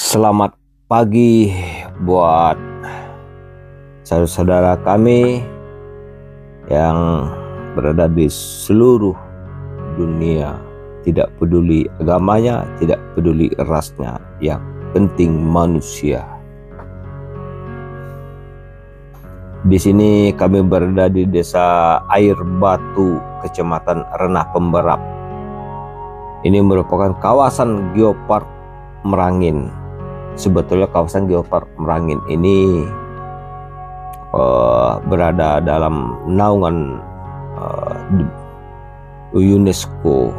Selamat pagi buat saudara-saudara kami yang berada di seluruh dunia. Tidak peduli agamanya, tidak peduli rasnya, yang penting manusia. Di sini kami berada di Desa Air Batu, Kecamatan Renah Pemberap. Ini merupakan kawasan geopark Merangin. Sebetulnya kawasan geopark Merangin ini berada dalam naungan UNESCO.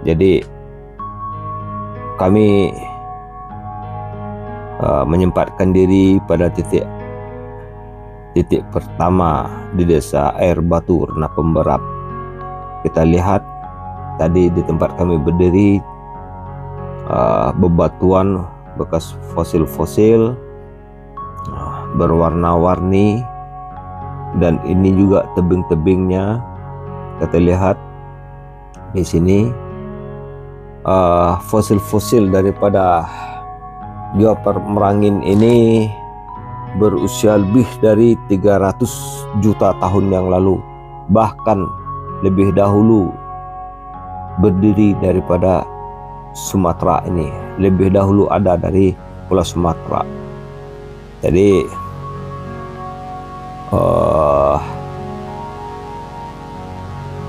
Jadi kami menyempatkan diri pada titik pertama di Desa Air Batu, Renah Pemberap. Kita lihat tadi di tempat kami berdiri, bebatuan bekas fosil-fosil berwarna-warni, dan ini juga tebing-tebingnya. Kita lihat di sini fosil-fosil daripada geopark Merangin ini berusia lebih dari 300 juta tahun yang lalu, bahkan lebih dahulu berdiri daripada Sumatera ini, lebih dahulu ada dari Pulau Sumatera. Jadi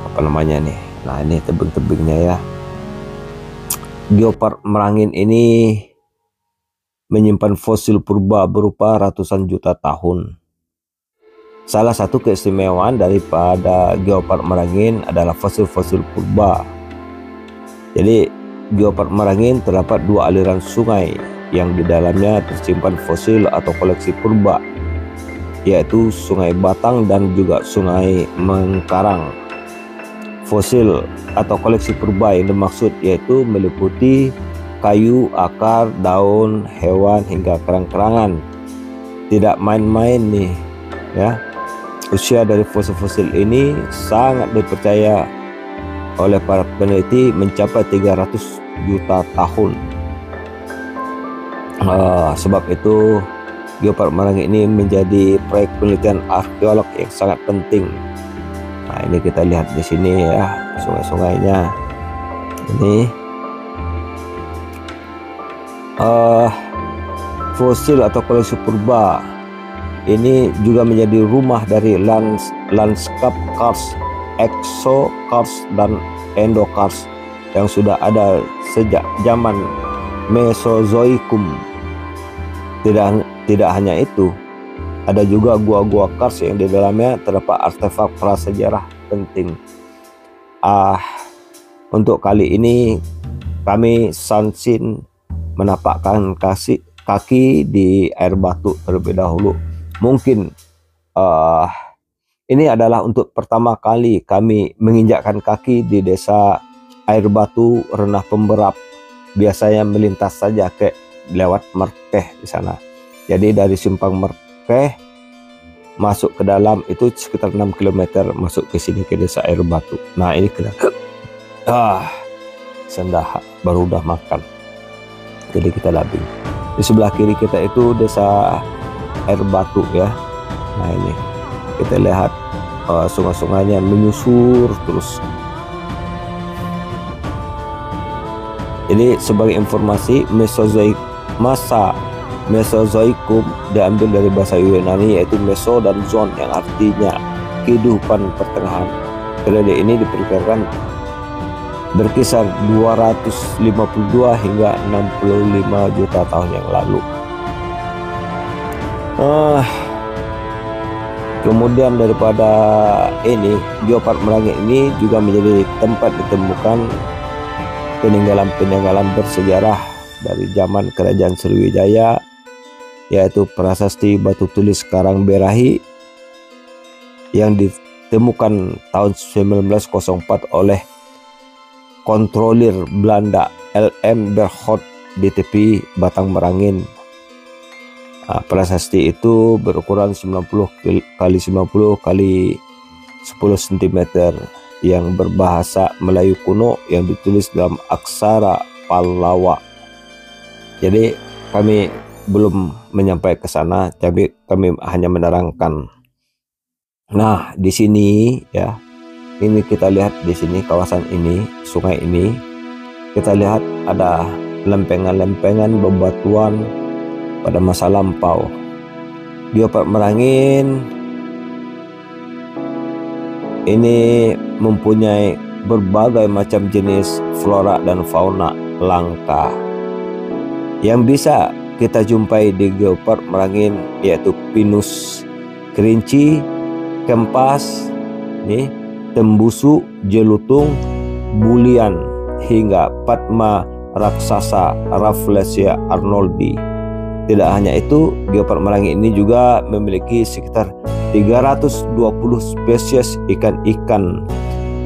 apa namanya nih? Nah, ini tebing-tebingnya ya. Geopark Merangin ini menyimpan fosil purba berupa ratusan juta tahun. Salah satu keistimewaan daripada geopark Merangin adalah fosil-fosil purba. Jadi geopark Merangin terdapat dua aliran sungai yang di dalamnya tersimpan fosil atau koleksi purba, yaitu Sungai Batang dan juga Sungai Mengkarang. Fosil atau koleksi purba yang dimaksud yaitu meliputi kayu, akar, daun, hewan hingga kerang-kerangan. Tidak main-main nih ya. Usia dari fosil-fosil ini sangat dipercaya oleh para peneliti mencapai 300 juta tahun. Sebab itu geopark Merangin ini menjadi proyek penelitian arkeolog yang sangat penting. Nah, ini kita lihat di sini ya, sungai-sungainya. Ini fosil atau koleksi purba ini juga menjadi rumah dari lanskap kars, exokars dan endokars yang sudah ada sejak zaman Mesozoikum. Tidak hanya itu, ada juga gua-gua kars yang di dalamnya terdapat artefak prasejarah penting. Untuk kali ini kami Sansin menapakkan kaki di Air Batu terlebih dahulu. Mungkin ini adalah untuk pertama kali kami menginjakkan kaki di Desa Air Batu, Renah Pemberap. Biasanya melintas saja ke lewat Merkeh di sana. Jadi dari Simpang Merkeh masuk ke dalam itu sekitar 6 km masuk ke sini ke Desa Air Batu. Nah, ini kita sendah baru udah makan. Jadi kita labing. Di sebelah kiri kita itu Desa Air Batu ya. Nah, ini kita lihat sungai-sungainya menyusur terus. Jadi sebagai informasi, masa Mesozoikum diambil dari bahasa Yunani yaitu meso dan zon yang artinya kehidupan pertengahan. Periode ini diperkirakan berkisar 252 hingga 65 juta tahun yang lalu. Kemudian daripada ini, geopark Merangin ini juga menjadi tempat ditemukan peninggalan-peninggalan bersejarah dari zaman Kerajaan Sriwijaya, yaitu prasasti batu tulis Karang Berahi yang ditemukan tahun 1904 oleh kontrolir Belanda L.M. Berghoudt di tepi Batang Merangin. Prasasti itu berukuran 90 kali 90 kali 10 cm yang berbahasa Melayu kuno yang ditulis dalam aksara Pallawa. Jadi kami belum menyampaikan ke sana, tapi kami hanya menerangkan. Nah, di sini ya, ini kita lihat di sini kawasan ini, sungai ini, kita lihat ada lempengan-lempengan bebatuan pada masa lampau. Geopark Merangin ini mempunyai berbagai macam jenis flora dan fauna langka yang bisa kita jumpai di Geopark Merangin, yaitu pinus kerinci, kempas, nih, tembusu, jelutung, bulian, hingga Padma raksasa Rafflesia arnoldi. Tidak hanya itu, Geopark Merangin ini juga memiliki sekitar 320 spesies ikan-ikan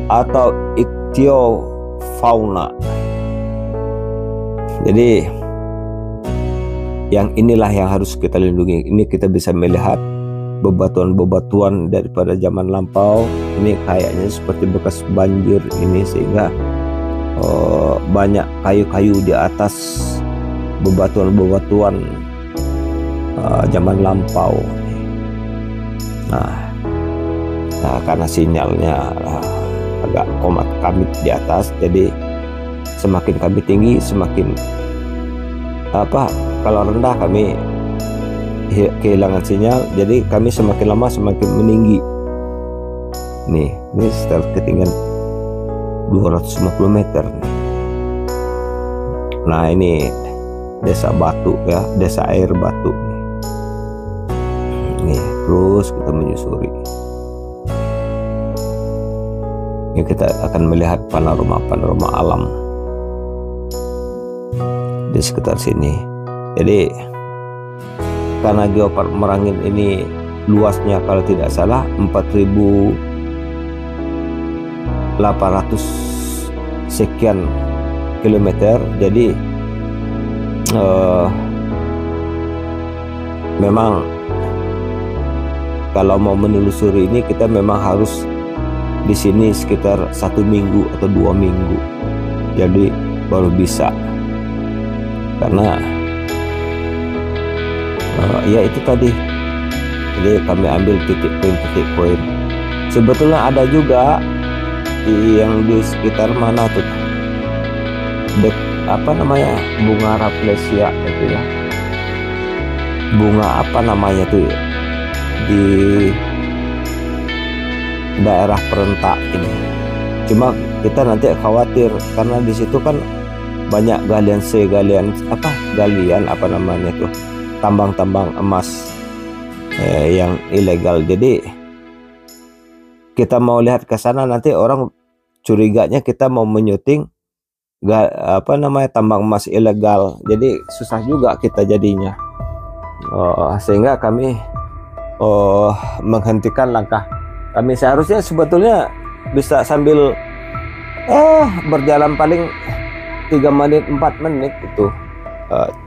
atau ichthyofauna. Jadi yang inilah yang harus kita lindungi. Ini kita bisa melihat bebatuan-bebatuan daripada zaman lampau. Ini kayaknya seperti bekas banjir ini, sehingga banyak kayu-kayu di atas bebatuan-bebatuan zaman lampau. Nah, karena sinyalnya agak komat kamit di atas, jadi semakin kami tinggi semakin kalau rendah kami kehilangan sinyal, jadi kami semakin lama semakin meninggi. Ini sekitar ketinggian 250 meter. Nah, ini desa Batu ya, desa Air Batu. Nih, terus kita menyusuri. Ini kita akan melihat panorama alam di sekitar sini. Jadi karena Geopark Merangin ini luasnya kalau tidak salah 4.800 sekian kilometer, jadi memang kalau mau menelusuri ini kita memang harus di sini sekitar 1 minggu atau 2 minggu, jadi baru bisa. Karena ya itu tadi, jadi kami ambil titik poin. Sebetulnya ada juga yang di sekitar mana tuh, bunga Rafflesia itu ya, bunga apa namanya tuh ya, di daerah Perentak ini. Cuma kita nanti khawatir karena di situ kan banyak galian tambang-tambang emas yang ilegal. Jadi kita mau lihat ke sana, nanti orang curiganya kita mau menyuting tambang emas ilegal, jadi susah juga kita jadinya. Sehingga kami menghentikan langkah kami. Seharusnya sebetulnya bisa sambil berjalan paling 3 menit 4 menit itu,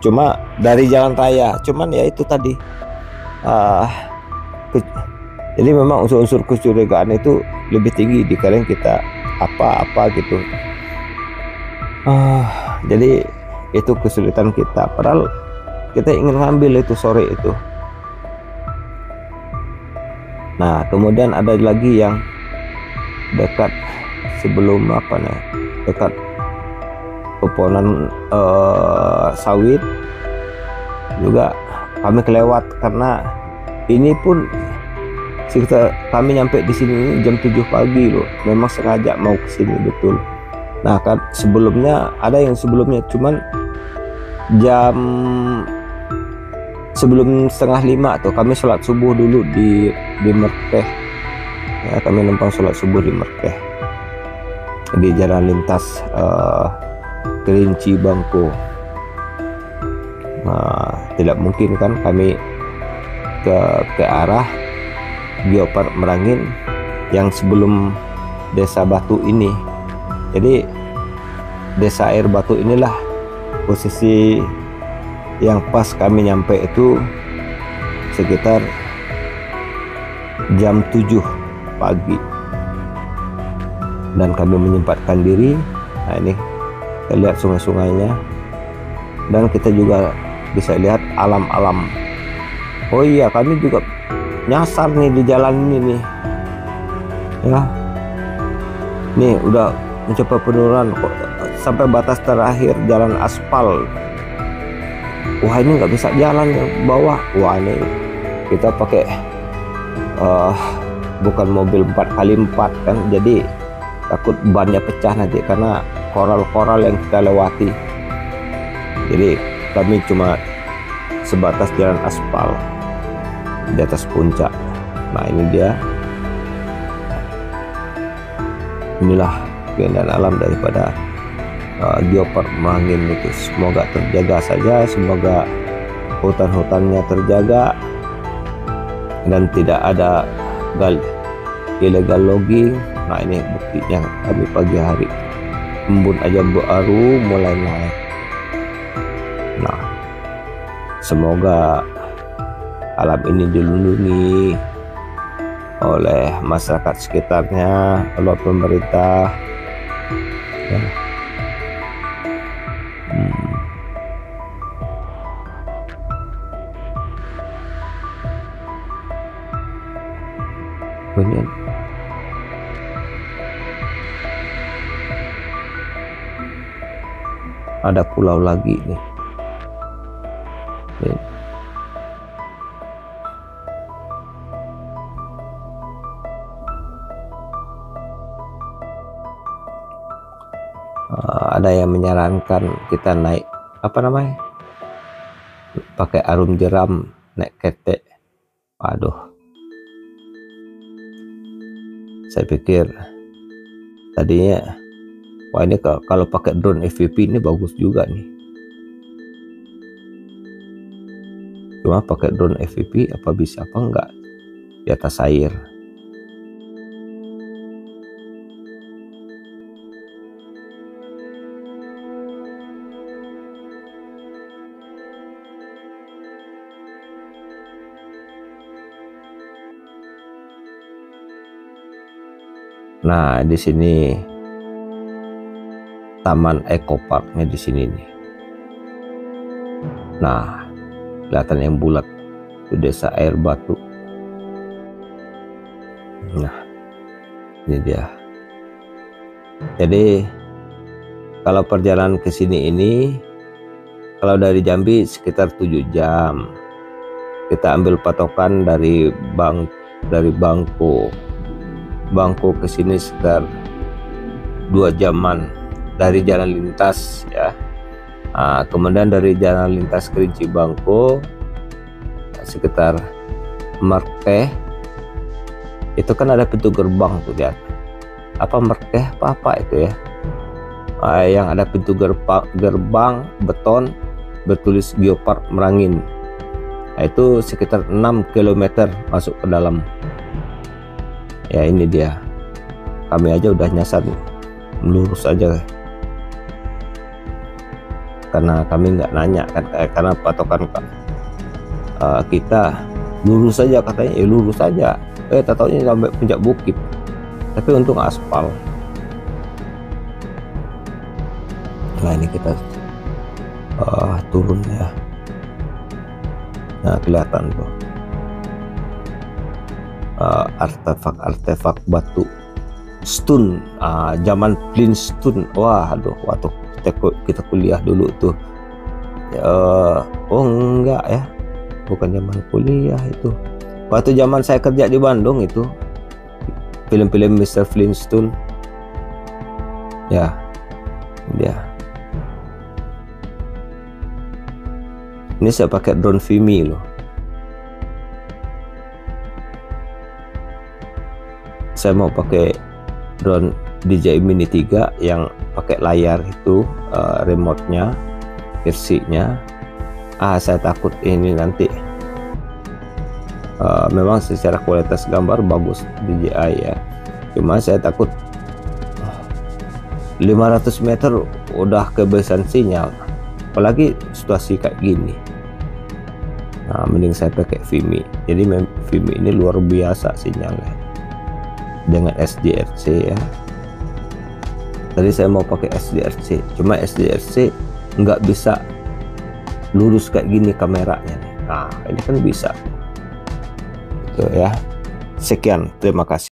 cuma dari jalan raya. Cuman ya itu tadi, jadi memang unsur-unsur kecurigaan itu lebih tinggi dikalian kita apa gitu. Jadi itu kesulitan kita, padahal kita ingin ngambil itu sore itu. Nah, kemudian ada lagi yang dekat sebelum dekat pepohonan sawit juga kami kelewat, karena ini pun sekitar kami nyampe di sini jam 7 pagi loh. Memang sengaja mau ke sini betul. Nah, kan sebelumnya ada yang sebelumnya, cuman jam sebelum 4:30 tuh kami sholat subuh dulu di Merkeh ya, kami numpang sholat subuh di Merkeh di jalan lintas Kerinci Bangko. Nah, tidak mungkin kan kami ke arah Geopark Merangin yang sebelum desa Batu ini. Jadi desa Air Batu inilah posisi yang pas kami nyampe itu sekitar jam 7 pagi, dan kami menyempatkan diri. Nah, ini kita lihat sungai-sungainya, dan kita juga bisa lihat alam-alam. Oh iya, kami juga nyasar nih di jalan ini nih ya. Nih udah mencapai penurunan sampai batas terakhir jalan aspal. Wah, ini nggak bisa jalan ke bawah. Wah, ini kita pakai bukan mobil 4x4 kan, jadi takut bannya pecah nanti karena koral-koral yang kita lewati. Jadi kami cuma sebatas jalan aspal di atas puncak. Nah, ini dia. Inilah keindahan alam daripada Geopark Merangin itu. Semoga terjaga saja, semoga hutan-hutannya terjaga dan tidak ada illegal logging. Nah, ini buktinya kami pagi hari embun aja baru mulai naik. Nah, semoga alam ini dilindungi oleh masyarakat sekitarnya, oleh pemerintah ya. Kemudian ada pulau lagi nih. Ada yang menyarankan kita naik apa namanya, pakai arum jeram, naik ketek. Waduh, saya pikir tadinya wah, ini kalau pakai drone FPV ini bagus juga nih. Cuma pakai drone FPV apa bisa apa enggak di atas air. Nah, di sini Taman Ekoparknya di sini nih. Nah, kelihatan yang bulat itu Desa Air Batu. Nah, ini dia. Jadi kalau perjalanan ke sini ini, kalau dari Jambi sekitar 7 jam. Kita ambil patokan dari Bangko ke sini sekitar 2 jaman dari jalan lintas ya. Nah, kemudian dari jalan lintas Kerinci Bangko sekitar Merkeh itu kan ada pintu gerbang tuh, lihat apa Merkeh apa itu ya, yang ada pintu gerbang beton bertulis Geopark Merangin. Nah, itu sekitar 6 km masuk ke dalam. Ya, ini dia. Kami aja udah nyasar lurus aja karena kami nggak nanya kan, karena patokan kita lurus saja katanya. Ya lurus saja, tak taunya sampai puncak bukit, tapi untung aspal. Nah, ini kita turun ya. Nah, kelihatan tuh artefak batu stun zaman Flintstone. Wah, aduh, waktu kita kuliah dulu tuh. Oh enggak ya, bukan zaman kuliah itu. Waktu zaman saya kerja di Bandung itu film-film Mr. Flintstone. Ya, dia. Ini saya pakai drone Vimy loh. Saya mau pakai drone DJI Mini 3 yang pakai layar itu, remote-nya, versi-nya. Saya takut ini nanti memang secara kualitas gambar bagus DJI ya, cuma saya takut 500 meter udah kehabisan sinyal, apalagi situasi kayak gini. Nah, mending saya pakai Vimy. Jadi Vimy ini luar biasa sinyalnya dengan SDRC ya. Tadi saya mau pakai SDRC, cuma SDRC nggak bisa lurus kayak gini kameranya nih. Nah, ini kan bisa. Tuh ya. Sekian, terima kasih.